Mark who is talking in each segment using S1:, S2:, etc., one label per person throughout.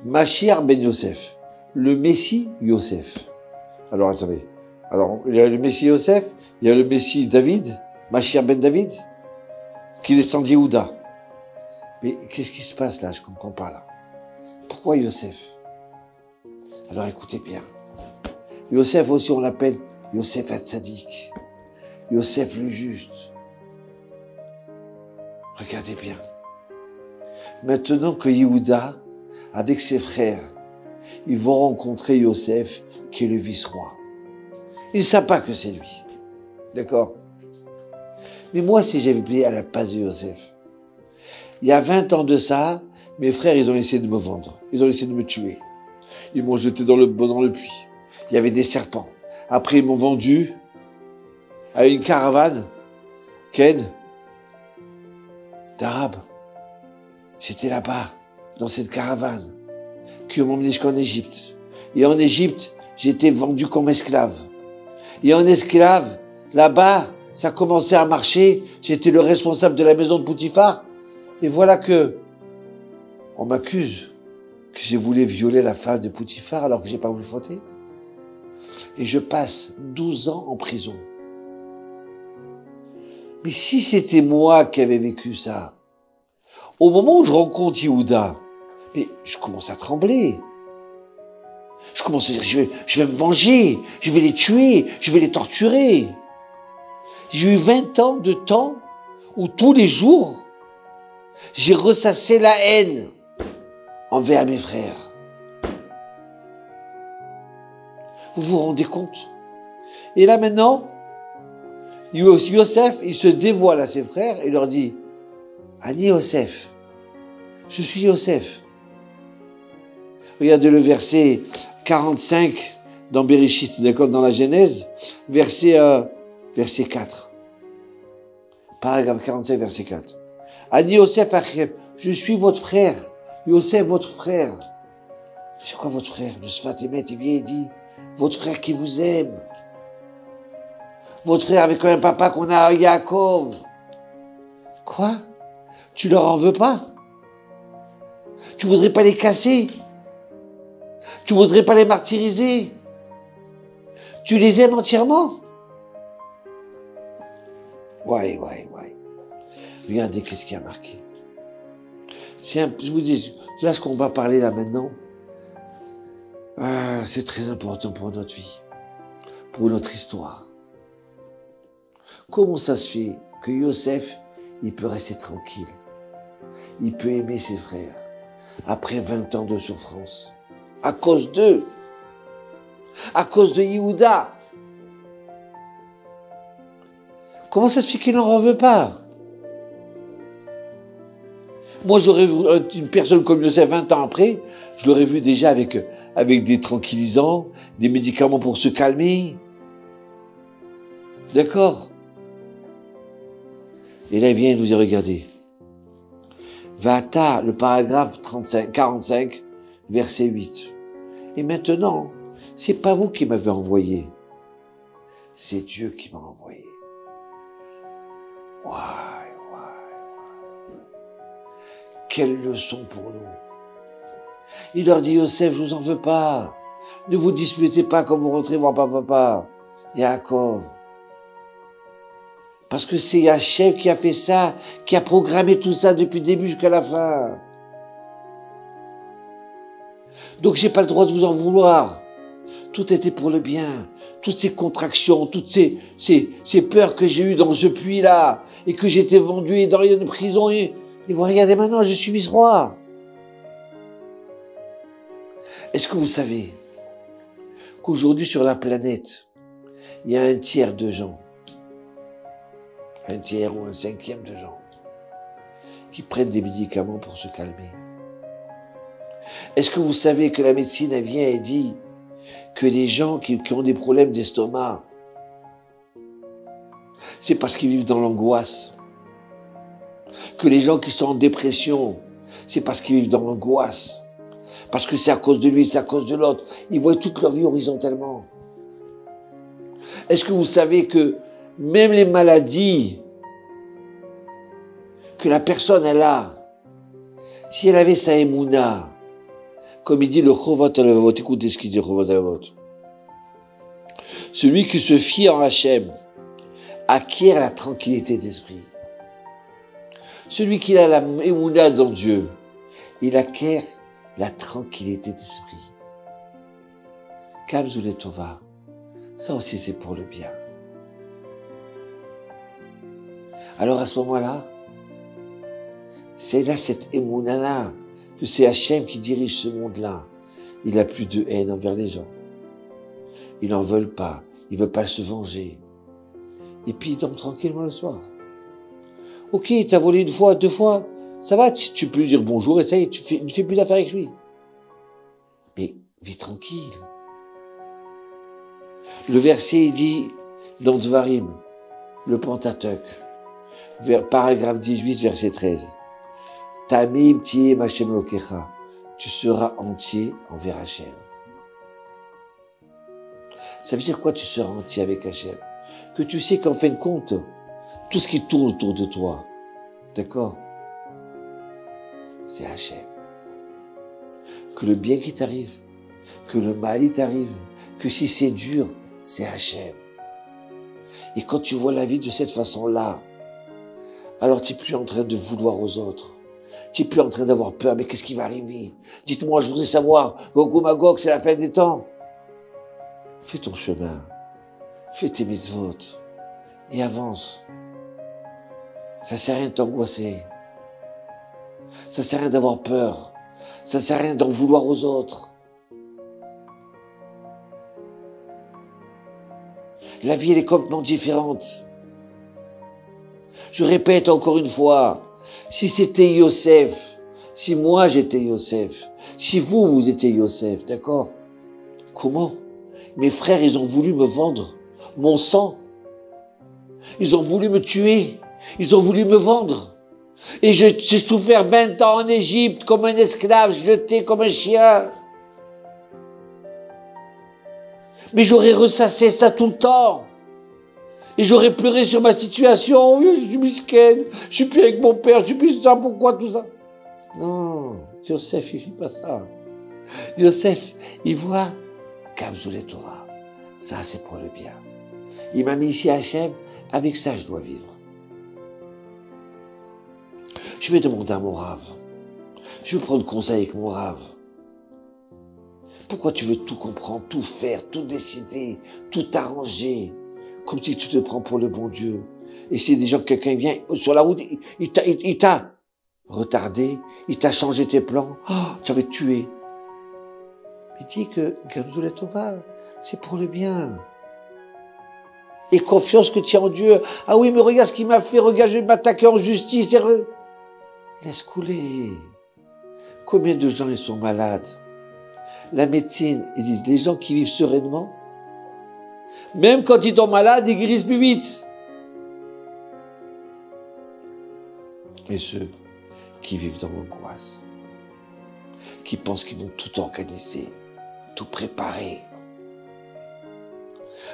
S1: Mashiach ben Yosef, le Messie Yosef. Alors attendez, alors il y a le Messie Yosef, il y a le Messie David, Mashiach ben David, qui descend d'Yehuda. Mais qu'est-ce qui se passe là? Je comprends pas là. Pourquoi Yosef? Alors écoutez bien. Yosef aussi on l'appelle Yosef Hatzadik, Yosef le juste. Regardez bien. Maintenant que Yehuda, avec ses frères, ils vont rencontrer Yosef, qui est le vice-roi. Ils ne savent pas que c'est lui. D'accord? Mais moi, si j'avais payé à la place de Yosef, il y a 20 ans de ça, mes frères, ils ont essayé de me vendre. Ils ont essayé de me tuer. Ils m'ont jeté dans le puits. Il y avait des serpents. Après, ils m'ont vendu à une caravane, Ken, d'Arabes. J'étais là-bas, dans cette caravane, qui m'ont emmené jusqu'en Égypte. Et en Égypte, j'étais vendu comme esclave. Et en esclave, là-bas, ça commençait à marcher. J'étais le responsable de la maison de Potiphar. Et voilà que on m'accuse que j'ai voulu violer la femme de Potiphar alors que j'ai pas voulu fauter. Et je passe 12 ans en prison. Mais si c'était moi qui avais vécu ça, au moment où je rencontre Yehuda, mais je commence à trembler. Je commence à dire, je vais me venger, je vais les tuer, je vais les torturer. J'ai eu 20 ans de temps où tous les jours, j'ai ressassé la haine envers mes frères. Vous vous rendez compte? Et là maintenant, Yosef, il se dévoile à ses frères et leur dit, Ani Yosef, je suis Yosef. Regardez le verset 45 dans Bereshit, d'accord, dans la Genèse, verset 4. Paragraphe 45, verset 4. Ani Yosef Achem, je suis votre frère. Yosef, votre frère. C'est quoi votre frère? Le Sfat Emet, il vient et dit, votre frère qui vous aime. Votre frère avec un papa qu'on a, Yaakov. Quoi? Tu leur en veux pas? Tu voudrais pas les casser? Tu voudrais pas les martyriser? Tu les aimes entièrement? Ouais. Regardez qu'est-ce qui a marqué. Je vous dis, là ce qu'on va parler là maintenant, c'est très important pour notre vie, pour notre histoire. Comment ça se fait que Yosef, il peut rester tranquille? Il peut aimer ses frères après 20 ans de souffrance. À cause d'eux. À cause de Yehuda. Comment ça se fait qu'il n'en veut pas? Moi, j'aurais vu une personne comme Yosef 20 ans après, je l'aurais vu déjà avec des tranquillisants, des médicaments pour se calmer. D'accord? Et là, il vient nous dire, regardez. Vata, le paragraphe 45, verset 8. Et maintenant, c'est pas vous qui m'avez envoyé. C'est Dieu qui m'a envoyé. Ouais. Quelle leçon pour nous. Il leur dit, Yosef, je vous en veux pas. Ne vous disputez pas quand vous rentrez voir papa, Yaakov. Parce que c'est Hachem qui a fait ça, qui a programmé tout ça depuis le début jusqu'à la fin. Donc j'ai pas le droit de vous en vouloir. Tout était pour le bien. Toutes ces contractions, toutes ces peurs que j'ai eues dans ce puits-là, et que j'étais vendu dans une prison, et vous regardez maintenant, je suis vice-roi. Est-ce que vous savez qu'aujourd'hui sur la planète, il y a un tiers de gens, un tiers ou un cinquième de gens, qui prennent des médicaments pour se calmer? Est-ce que vous savez que la médecine, elle vient et dit que les gens qui ont des problèmes d'estomac, c'est parce qu'ils vivent dans l'angoisse. Que les gens qui sont en dépression, c'est parce qu'ils vivent dans l'angoisse. Parce que c'est à cause de lui, c'est à cause de l'autre. Ils voient toute leur vie horizontalement. Est-ce que vous savez que même les maladies que la personne elle a, si elle avait sa émouna, Comme il dit le Chovat Alavot, écoutez ce qu'il dit le Chovat Alavot. Celui qui se fie en Hachem acquiert la tranquillité d'esprit. Celui qui a la émouna dans Dieu, il acquiert la tranquillité d'esprit. Kamzou Tova, ça aussi c'est pour le bien. Alors à ce moment-là, c'est là cette émouna-là, que c'est Hachem qui dirige ce monde-là. Il n'a plus de haine envers les gens. Il n'en veut pas. Il ne veut pas se venger. Et puis il dort tranquillement le soir. Ok, il t'a volé une fois, deux fois. Ça va, tu peux lui dire bonjour et ça y est, tu ne fais plus d'affaires avec lui. Mais vis tranquille. Le verset, il dit, dans Dvarim, le Pentateuch, paragraphe 18, verset 13. Tamim tiye Hashem Elokecha. Tu seras entier envers Hachem. Ça veut dire quoi, tu seras entier avec Hachem? Que tu sais qu'en fin de compte, tout ce qui tourne autour de toi, d'accord, c'est Hachem. Que le bien qui t'arrive, que le mal il t'arrive, que si c'est dur, c'est Hachem. Et quand tu vois la vie de cette façon-là, alors tu n'es plus en train de vouloir aux autres. Tu n'es plus en train d'avoir peur. Mais qu'est-ce qui va arriver? Dites-moi, je voudrais savoir. Gog Magog, c'est la fin des temps. Fais ton chemin. Fais tes mitzvot. Et avance. Ça ne sert à rien de t'angoisser. Ça ne sert à rien d'avoir peur. Ça ne sert à rien d'en vouloir aux autres. La vie, elle est complètement différente. Je répète encore une fois, si c'était Yosef, si moi j'étais Yosef, si vous étiez Yosef, d'accord? Comment? Mes frères, ils ont voulu me vendre mon sang. Ils ont voulu me tuer. Ils ont voulu me vendre. Et j'ai souffert 20 ans en Égypte comme un esclave, jeté comme un chien. Mais j'aurais ressassé ça tout le temps. Et j'aurais pleuré sur ma situation. Oui, je suis misquine, je suis plus avec mon père, je suis plus ça, pourquoi tout ça? Non, Yosef, il ne fait pas ça. Yosef, il voit Kamzou Torah. Ça, c'est pour le bien. Il m'a mis ici à Hachem, avec ça, je dois vivre. Je vais demander à mon rave. Je vais prendre conseil avec mon rave. Pourquoi tu veux tout comprendre, tout faire, tout décider, tout arranger? Comme si tu te prends pour le bon Dieu. Et si des gens, quelqu'un vient sur la route, il t'a retardé, il t'a changé tes plans, oh, tu avais tué. Il dit que Kamzou Tova, c'est pour le bien. Et confiance que tu as en Dieu. Ah oui, mais regarde ce qu'il m'a fait, regarde, je vais m'attaquer en justice. Laisse couler. Combien de gens ils sont malades? La médecine, ils disent, les gens qui vivent sereinement, même quand ils tombent malades, ils guérissent plus vite. Et ceux qui vivent dans l'angoisse, qui pensent qu'ils vont tout organiser, tout préparer.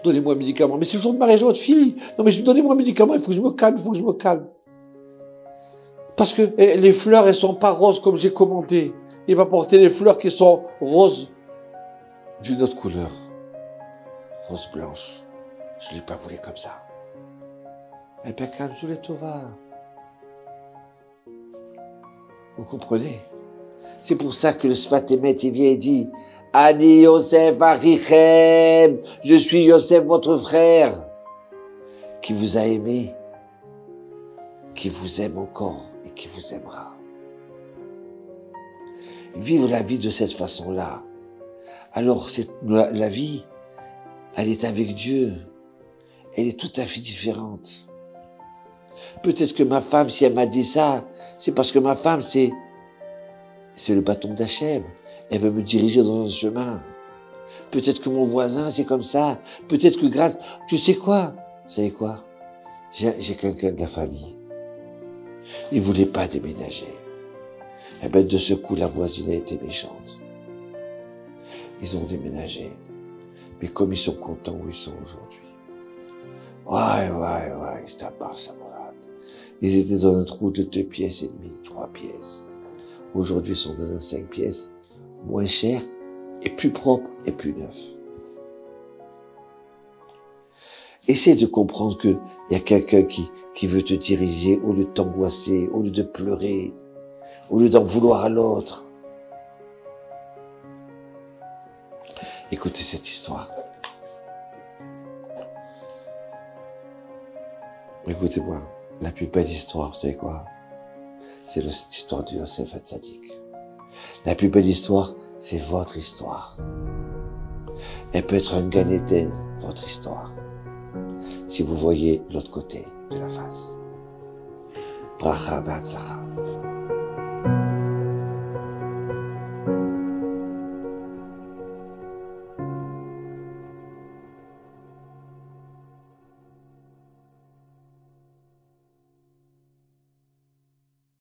S1: Donnez-moi un médicament. Mais c'est le jour de mariage de votre fille. Non, mais donnez-moi un médicament, il faut que je me calme, il faut que je me calme. Parce que les fleurs, elles sont pas roses comme j'ai commandé. Il va porter les fleurs qui sont roses d'une autre couleur. Rose blanche. Je ne l'ai pas voulu comme ça. Eh bien, Kamzou Tova. Vous comprenez? C'est pour ça que le Sfat Emet, il vient et dit, Ani Yosef Achichem, je suis Yosef, votre frère, qui vous a aimé, qui vous aime encore et qui vous aimera. Vivre la vie de cette façon-là, alors la vie, elle est avec Dieu. Elle est tout à fait différente. Peut-être que ma femme, si elle m'a dit ça, c'est parce que ma femme, c'est le bâton d'Hachem. Elle veut me diriger dans un chemin. Peut-être que mon voisin, c'est comme ça. Peut-être que grâce... Tu sais quoi? Vous savez quoi? J'ai quelqu'un de la famille. Il ne voulait pas déménager. Eh bien, de ce coup, la voisine a été méchante. Ils ont déménagé. Mais comme ils sont contents où ils sont aujourd'hui. Ouais, ils tapent sa malade. Ils étaient dans un trou de 2 pièces et demie, 3 pièces. Aujourd'hui, ils sont dans un 5 pièces moins cher et plus propre et plus neuf. Essaie de comprendre qu'il y a quelqu'un qui veut te diriger au lieu de t'angoisser, au lieu de pleurer, au lieu d'en vouloir à l'autre. Écoutez cette histoire. Écoutez-moi, la plus belle histoire, vous savez quoi? C'est l'histoire de Yosef Hatzadik. La plus belle histoire, c'est votre histoire. Elle peut être un Gan Eden, votre histoire, si vous voyez l'autre côté de la face. Bracha v'hatzlacha.